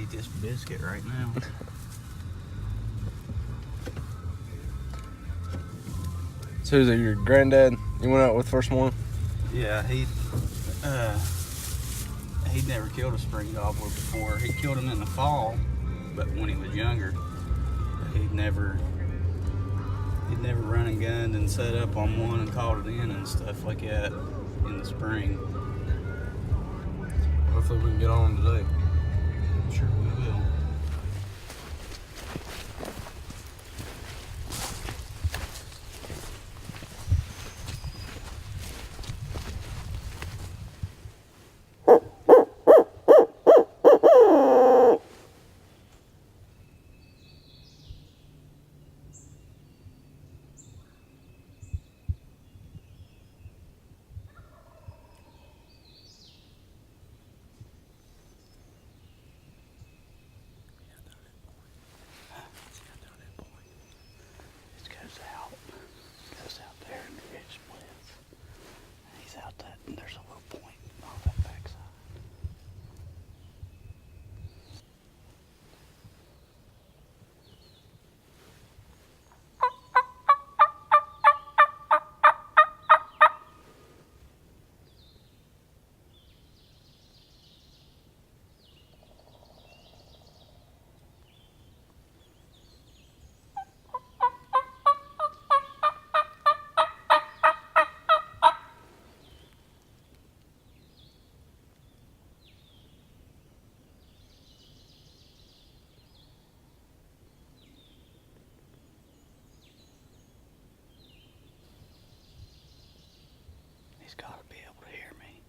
eat this biscuit right now. So is it your granddad you went out with first morning? Yeah, he'd never killed a spring gobbler before. He killed him in the fall, but when he was younger, he'd never run and gunned and set up on one and called it in and stuff like that in the spring. Hopefully we can get on today. I'm sure we will. Goes out there and the ridge splits. He's out that, and there's a little point on that backside. He's got to be able to hear me.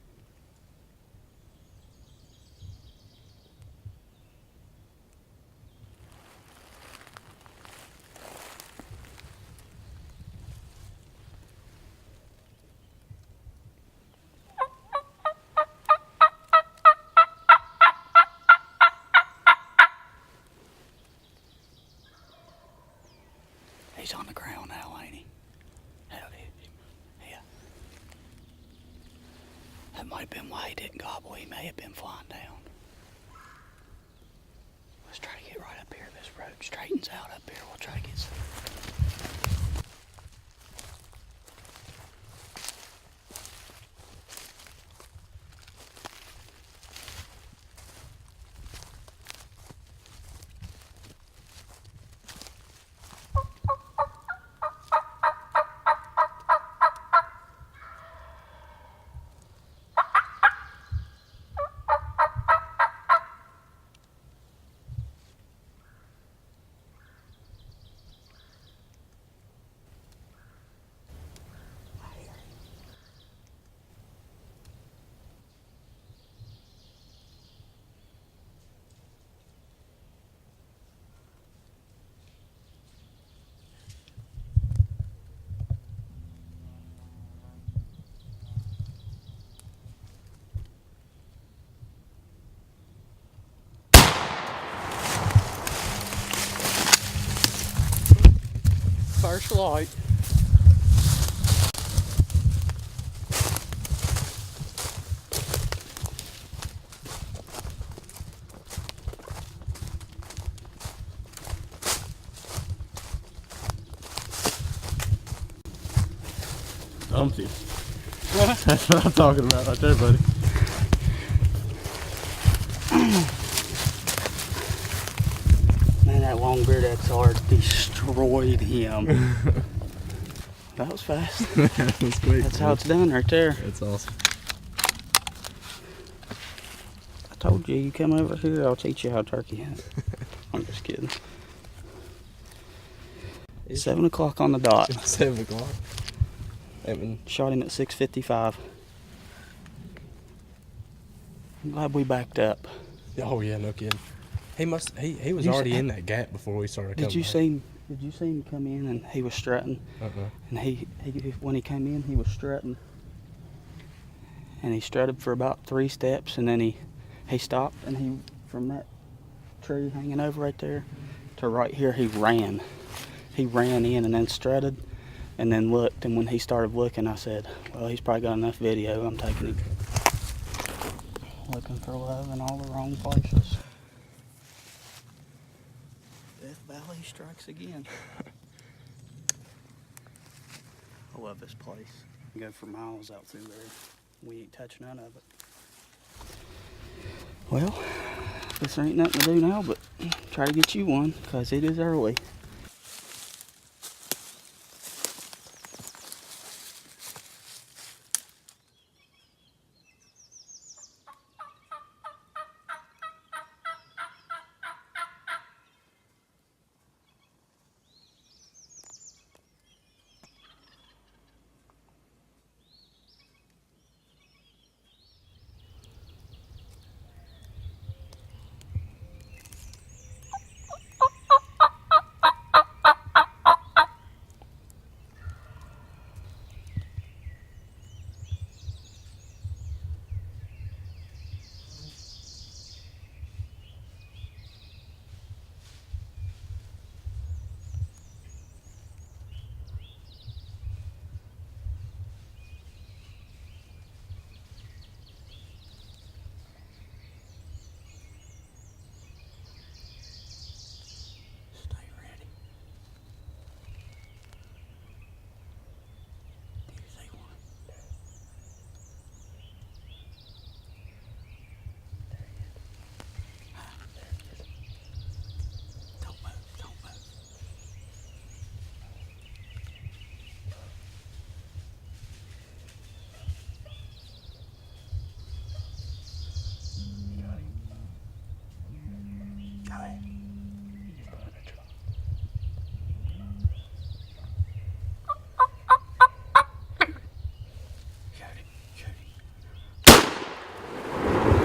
He's on the ground now, ain't he? Howdy. Yeah. That might have been why he didn't gobble. He may have been flying down. Let's try to get right up here. This road straightens out up here. We'll try to get some. First light. Dumpty. That's what I'm talking about right there, buddy. Man, that long-beard XR destroyed him. That was fast. That was quick. That's how it's done right there. That's awesome. I told you, you come over here, I'll teach you how to turkey hunt. I'm just kidding. 7 o'clock on the dot. 7 o'clock. Shot him at 6:55. I'm glad we backed up. Oh yeah, no kidding. He was already in that gap before we started coming. Did you see him come in and he was strutting? And he when he came in, he was strutting. And he strutted for about 3 steps, and then he stopped, and he, from that tree hanging over right there to right here, he ran. He ran in and then strutted and then looked, and when he started looking, I said, well, he's probably got enough video. I'm taking him. Looking for love in all the wrong places. Death Valley strikes again. I love this place. I go for miles out through there. We ain't touch none of it. Well, this ain't nothing to do now but try to get you one, because it is early.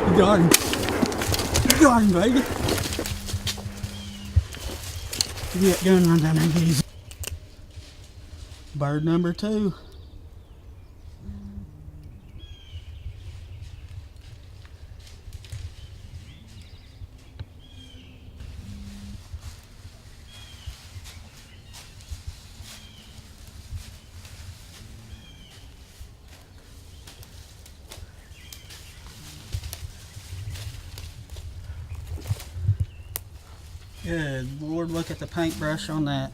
You got him. You got him, baby. Give me that gun, run down there and get his. Bird number 2. Good Lord, look at the paintbrush on that.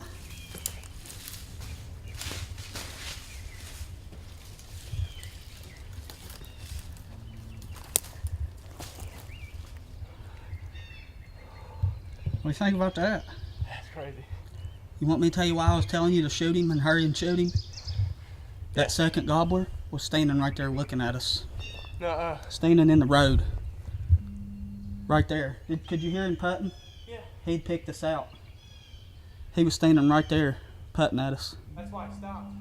What do you think about that? That's crazy. You want me to tell you why I was telling you to shoot him and hurry and shoot him? That second gobbler was standing right there looking at us. Nuh-uh. Standing in the road. Right there. Could you hear him putting? Yeah. He'd picked us out. He was standing right there putting at us. That's why I stopped.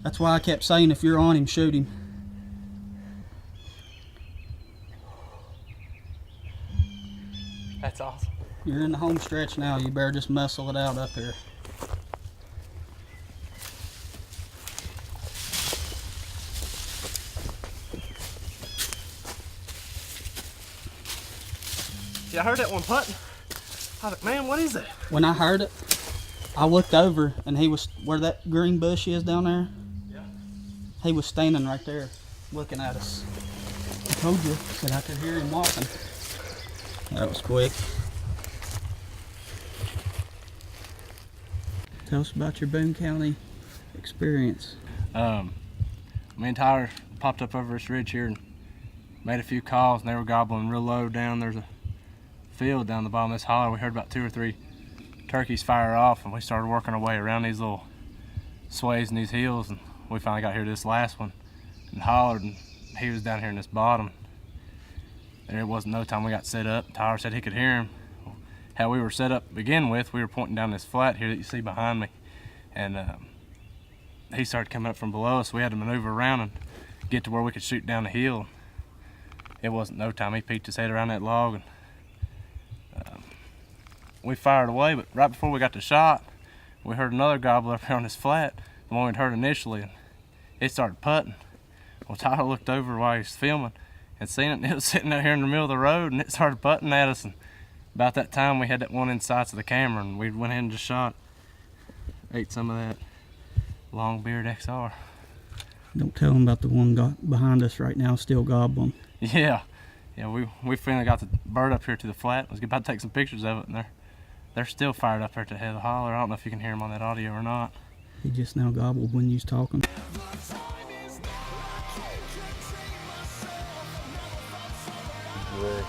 That's why I kept saying, if you're on him, shoot him. That's awesome. You're in the home stretch now. You better just muscle it out up here. Yeah, I heard that one putting. I was like, man, what is that? When I heard it, I looked over and he was where that green bush is down there. Yeah. He was standing right there looking at us. I told you that I could hear him walking. That was quick. Tell us about your Boone County experience. Me and Tyler popped up over this ridge here and made a few calls, and they were gobbling real low down. There's a field down the bottom of this holler. We heard about 2 or 3 turkeys fire off, and we started working our way around these little sways and these hills, and we finally got here to this last one and hollered, and he was down here in this bottom. And it wasn't no time we got set up. Tyler said he could hear him. How we were set up to begin with, we were pointing down this flat here that you see behind me, and he started coming up from below us. We had to maneuver around and get to where we could shoot down the hill. It wasn't no time. He peeked his head around that log, and we fired away. But right before we got the shot, we heard another gobbler up here on this flat, the one we'd heard initially, and it started putting. Well, Tyler looked over while he was filming and seen it, and it was sitting out here in the middle of the road, and it started putting at us. And about that time, we had that one in sights of the camera, and we went ahead and just shot. Ate some of that long-beard XR. Don't tell him about the one behind us right now still gobbling. Yeah, Yeah, we finally got the bird up here to the flat. I was about to take some pictures of it, and they're still fired up there at the head of the holler. I don't know if you can hear them on that audio or not. He just now gobbled when you was talking. Good.